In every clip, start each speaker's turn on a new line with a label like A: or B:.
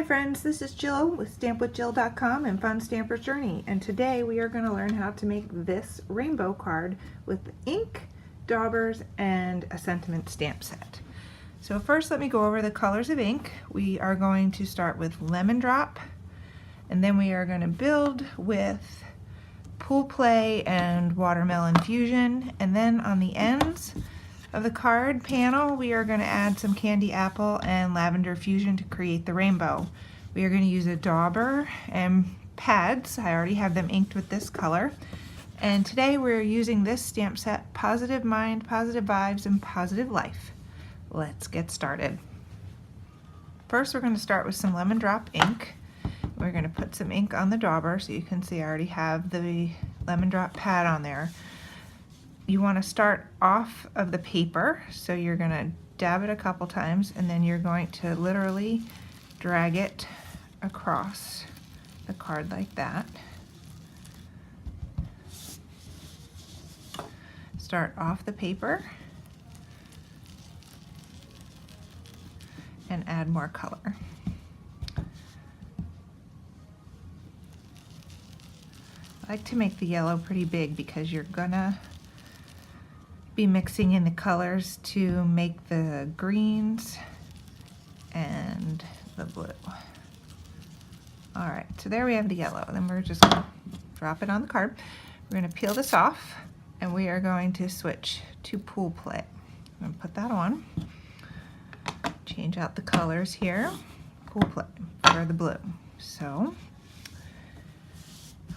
A: Hi friends, this is Jill with StampWithJill.com and Fun Stamper's Journey, and today we are going to learn how to make this rainbow card with ink, daubers, and a sentiment stamp set. So first let me go over the colors of ink. We are going to start with Lemon Drop, and then we are going to build with Pool Play and Watermelon Fusion, and then on the ends of the card panel we are going to add some Candy Apple and Lavender Fusion to create the rainbow. We are going to use a dauber and pads. I already have them inked with this color, and today we're using this stamp set, Positive Mind, Positive Vibes, and Positive Life. Let's get started. First we're going to start with some Lemon Drop ink. We're going to put some ink on the dauber, so you can see I already have the Lemon Drop pad on there. You want to start off of the paper, so you're going to dab it a couple times and then you're going to literally drag it across the card like that. Start off the paper and add more color. I like to make the yellow pretty big because you're gonna be mixing in the colors to make the greens and the blue. Alright, so there we have the yellow. Then we're just going to drop it on the card. We're going to peel this off and we are going to switch to Pool Play. I'm going to put that on. Change out the colors here. Pool Play for the blue. So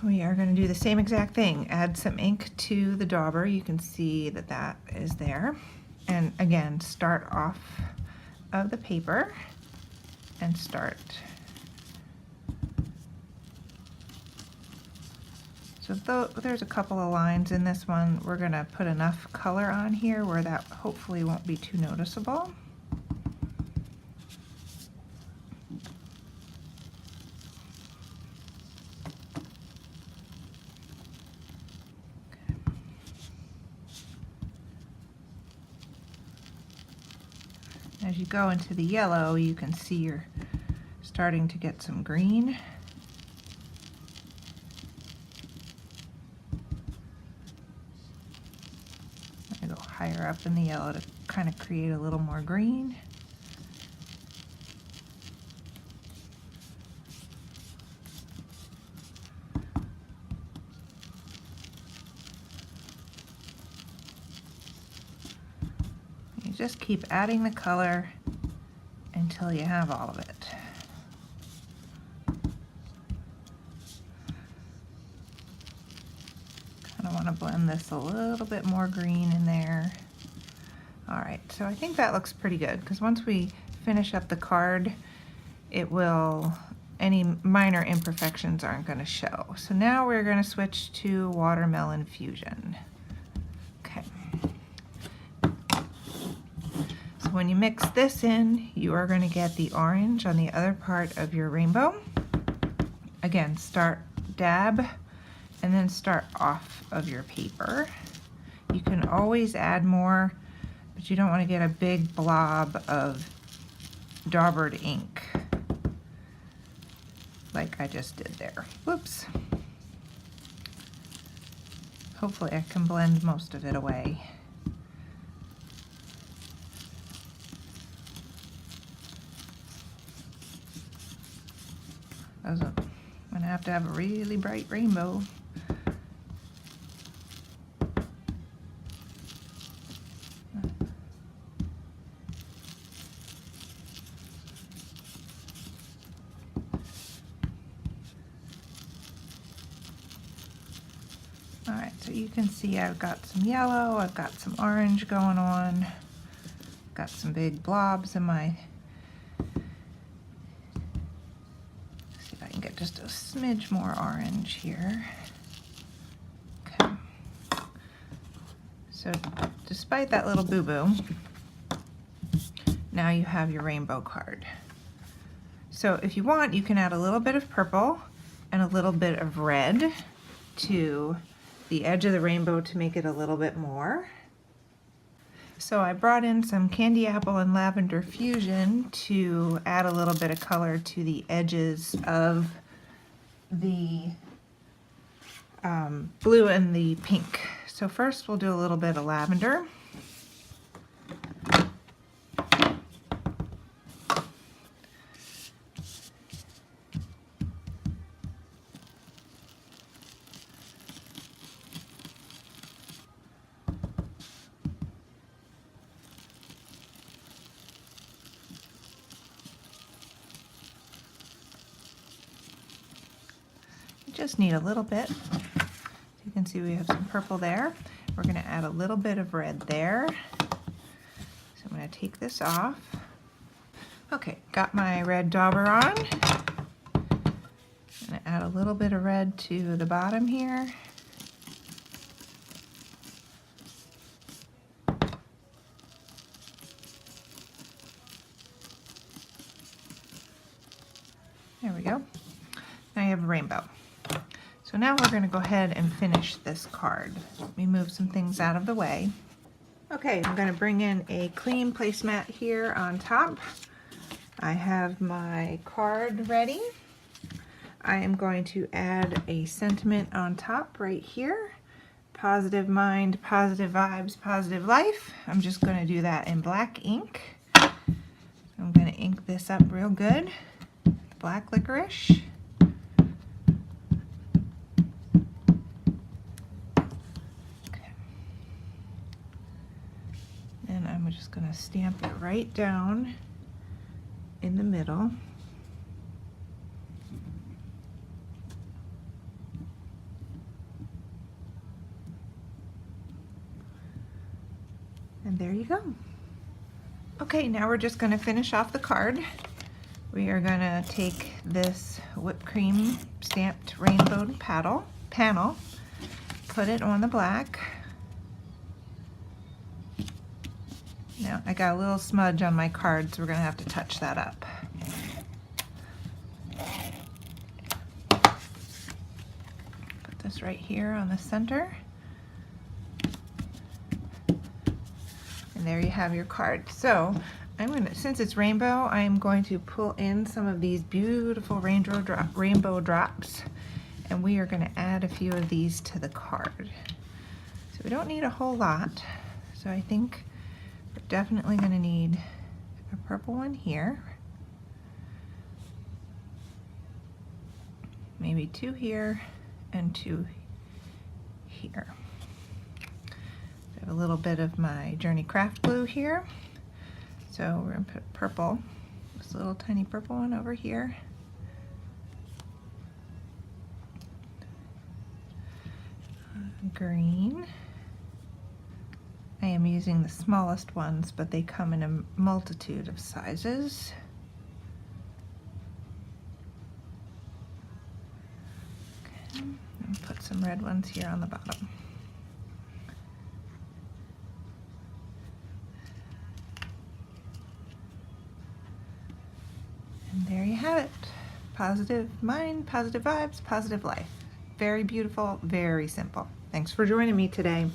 A: we are going to do the same exact thing. Add some ink to the dauber. You can see that that is there. And again, start off of the paper and start. So there's a couple of lines in this one. We're going to put enough color on here where that hopefully won't be too noticeable. As you go into the yellow, you can see you're starting to get some green. I go higher up in the yellow to kind of create a little more green. Just keep adding the color until you have all of it. Kind of want to blend this a little bit more green in there. Alright, so I think that looks pretty good, because once we finish up the card, it will, any minor imperfections aren't going to show. So now we're going to switch to Watermelon Fusion. When you mix this in, you are going to get the orange on the other part of your rainbow. Again, start dab and then start off of your paper. You can always add more, but you don't want to get a big blob of daubered ink like I just did there. Whoops. Hopefully I can blend most of it away. I'm gonna have to have a really bright rainbow. Alright, so you can see I've got some yellow, I've got some orange going on, got some big blobs in my. Get just a smidge more orange here. Okay. So despite that little boo-boo, now you have your rainbow card. So if you want, you can add a little bit of purple and a little bit of red to the edge of the rainbow to make it a little bit more. So I brought in some Candy Apple and Lavender Fusion to add a little bit of color to the edges of the blue and the pink. So first we'll do a little bit of lavender. Just need a little bit. You can see we have some purple there. We're going to add a little bit of red there. So I'm going to take this off. Okay, got my red dauber on. I'm going to add a little bit of red to the bottom here. There we go. Now you have a rainbow. So now we're going to go ahead and finish this card. Let me move some things out of the way. Okay, I'm going to bring in a clean placemat here on top. I have my card ready. I am going to add a sentiment on top right here. Positive mind, positive vibes, positive life. I'm just going to do that in black ink. I'm going to ink this up real good. Black licorice. I'm just going to stamp it right down in the middle. And there you go. Okay, now we're just going to finish off the card. We are going to take this whipped cream stamped rainbow panel, put it on the black. Now, I got a little smudge on my card, so we're going to have to touch that up. Put this right here on the center. And there you have your card. So, since it's rainbow, I'm going to pull in some of these beautiful rainbow drops, and we are going to add a few of these to the card. So we don't need a whole lot, so I think we're definitely going to need a purple one here, maybe 2 here and 2 here. I have a little bit of my Journey Craft glue here, so we're going to put purple, this little tiny purple one over here. Green. I am using the smallest ones, but they come in a multitude of sizes. Okay, and put some red ones here on the bottom. And there you have it. Positive mind, positive vibes, positive life. Very beautiful, very simple. Thanks for joining me today.